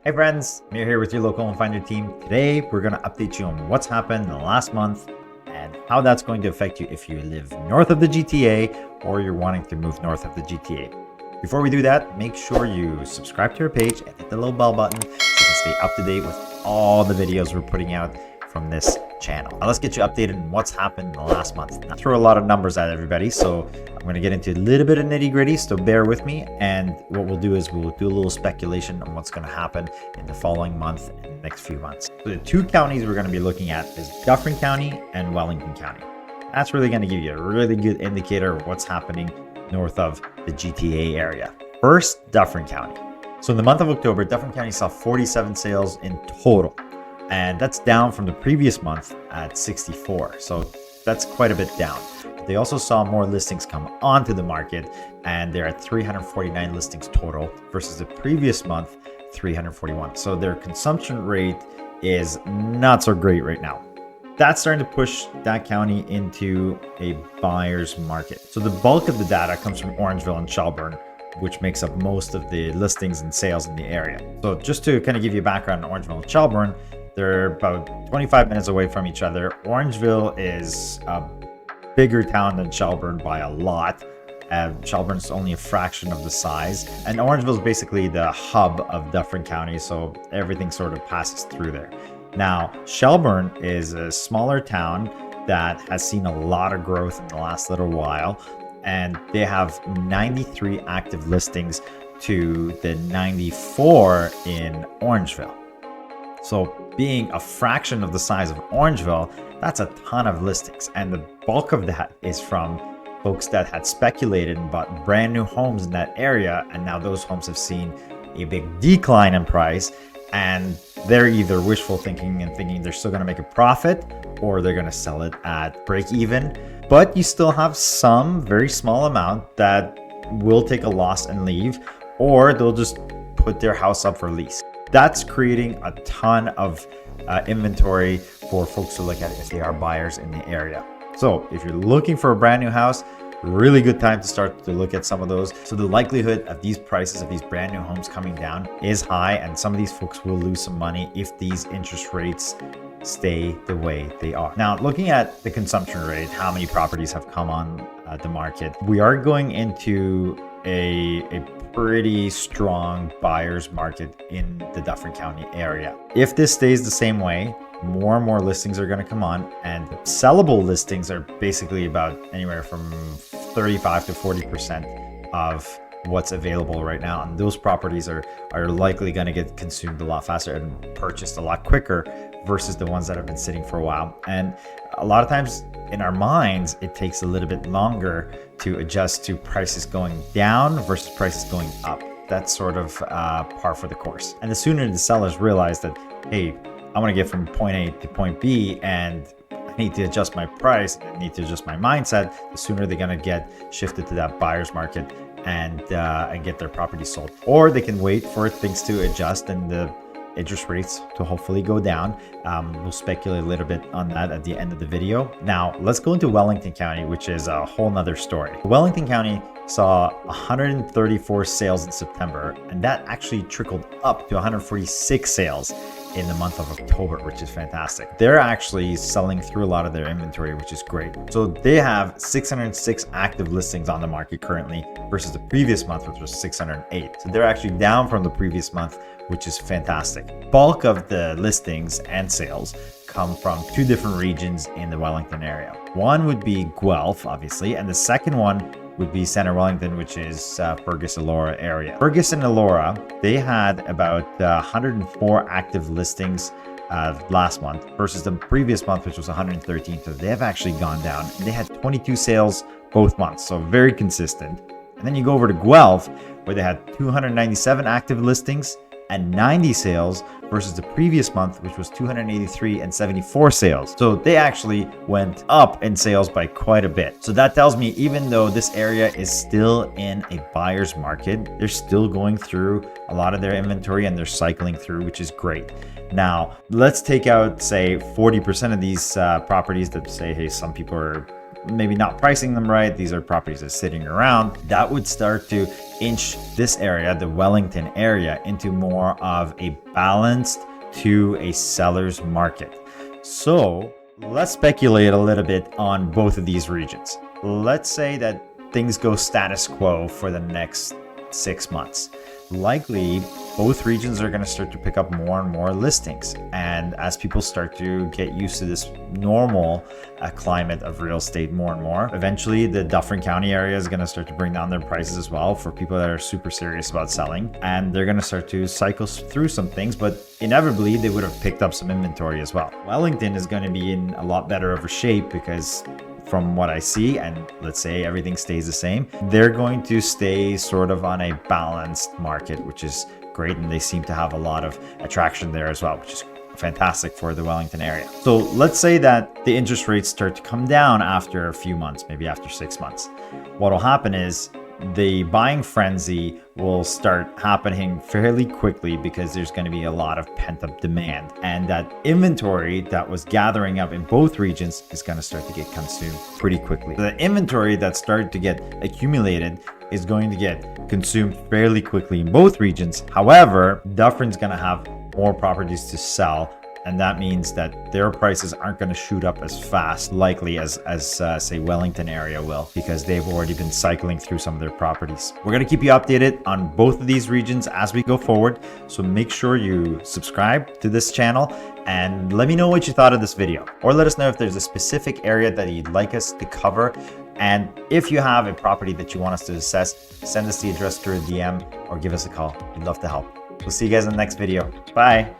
Hey friends, Amir here with your local home finder team. Today we're going to update you on what's happened in the last month and how that's going to affect you if you live north of the GTA or you're wanting to move north of the GTA. Before we do that, make sure you subscribe to our page and hit the little bell button so you can stay up to date with all the videos we're putting out from this channel. Now let's get you updated on what's happened in the last month. I throw a lot of numbers at everybody, so I'm going to get into a little bit of nitty gritty, so bear with me. And what we'll do is we'll do a little speculation on what's going to happen in the following month and the next few months. So the two counties we're going to be looking at is Dufferin County and Wellington County. That's really going to give you a really good indicator of what's happening north of the GTA area. First, Dufferin County. So in the month of October, Dufferin County saw 47 sales in total. And that's down from the previous month at 64. So that's quite a bit down. They also saw more listings come onto the market, and they're at 349 listings total versus the previous month, 341. So their consumption rate is not so great right now. That's starting to push that county into a buyer's market. So the bulk of the data comes from Orangeville and Shelburne, which makes up most of the listings and sales in the area. So just to kind of give you a background on Orangeville and Shelburne, they're about 25 minutes away from each other. Orangeville is a bigger town than Shelburne by a lot. Shelburne's only a fraction of the size. And Orangeville is basically the hub of Dufferin County, so everything sort of passes through there. Now, Shelburne is a smaller town that has seen a lot of growth in the last little while, and they have 93 active listings to the 94 in Orangeville. So being a fraction of the size of Orangeville, that's a ton of listings. And the bulk of that is from folks that had speculated and bought brand new homes in that area. And now those homes have seen a big decline in price. And they're either wishful thinking and thinking they're still going to make a profit, or they're going to sell it at break even. But you still have some very small amount that will take a loss and leave, or they'll just put their house up for lease. That's creating a ton of inventory for folks to look at if they are buyers in the area. So if you're looking for a brand new house, really good time to start to look at some of those. So the likelihood of these prices of these brand new homes coming down is high, and some of these folks will lose some money if these interest rates stay the way they are. Now, looking at the consumption rate, how many properties have come on the market, we are going into a pretty strong buyer's market in the Dufferin County area. If this stays the same way, more and more listings are going to come on, and sellable listings are basically about anywhere from 35 to 40% of what's available right now. And those properties are likely going to get consumed a lot faster and purchased a lot quicker versus the ones that have been sitting for a while. And a lot of times in our minds, it takes a little bit longer to adjust to prices going down versus prices going up. That's sort of par for the course. And the sooner the sellers realize that, hey, I want to get from point A to point B and I need to adjust my price, I need to adjust my mindset, the sooner they're going to get shifted to that buyer's market and get their property sold. Or they can wait for things to adjust and the interest rates to hopefully go down. We'll speculate a little bit on that at the end of the video. Now let's go into Wellington County, which is a whole nother story. Wellington County saw 134 sales in September, and that actually trickled up to 146 sales in the month of October, which is fantastic. They're actually selling through a lot of their inventory, which is great. So they have 606 active listings on the market currently versus the previous month, which was 608. So they're actually down from the previous month, which is fantastic. Bulk of the listings and sales come from two different regions in the Wellington area. One would be Guelph, obviously, and the second one would be Center Wellington, which is Fergus Elora area. Fergus and Elora, they had about 104 active listings last month versus the previous month, which was 113. So they have actually gone down. And they had 22 sales both months, so very consistent. And then you go over to Guelph, where they had 297 active listings and 90 sales versus the previous month, which was 283 and 74 sales. So they actually went up in sales by quite a bit. So that tells me even though this area is still in a buyer's market, they're still going through a lot of their inventory and they're cycling through, which is great. Now, let's take out, say, 40% of these properties that say, hey, some people are maybe not pricing them right. These are properties that are sitting around. That would start to inch this area, the Wellington area, into more of a balanced to a seller's market. So let's speculate a little bit on both of these regions. Let's say that things go status quo for the next 6 months. Likely, both regions are going to start to pick up more and more listings. And as people start to get used to this normal climate of real estate more and more, eventually the Dufferin County area is going to start to bring down their prices as well for people that are super serious about selling. And they're going to start to cycle through some things, but inevitably they would have picked up some inventory as well. Wellington is going to be in a lot better of a shape because from what I see, and let's say everything stays the same, they're going to stay sort of on a balanced market, which is great. And they seem to have a lot of attraction there as well, which is fantastic for the Wellington area. So let's say that the interest rates start to come down after a few months, maybe after 6 months. What will happen is the buying frenzy will start happening fairly quickly because there's going to be a lot of pent-up demand, and that inventory that was gathering up in both regions is going to start to get consumed pretty quickly. The inventory that started to get accumulated is going to get consumed fairly quickly in both regions. However, Dufferin's going to have more properties to sell, and that means that their prices aren't going to shoot up as fast, likely as say Wellington area will, because they've already been cycling through some of their properties. We're going to keep you updated on both of these regions as we go forward. So make sure you subscribe to this channel and let me know what you thought of this video, or let us know if there's a specific area that you'd like us to cover. And if you have a property that you want us to assess, send us the address through a DM or give us a call. We'd love to help. We'll see you guys in the next video. Bye.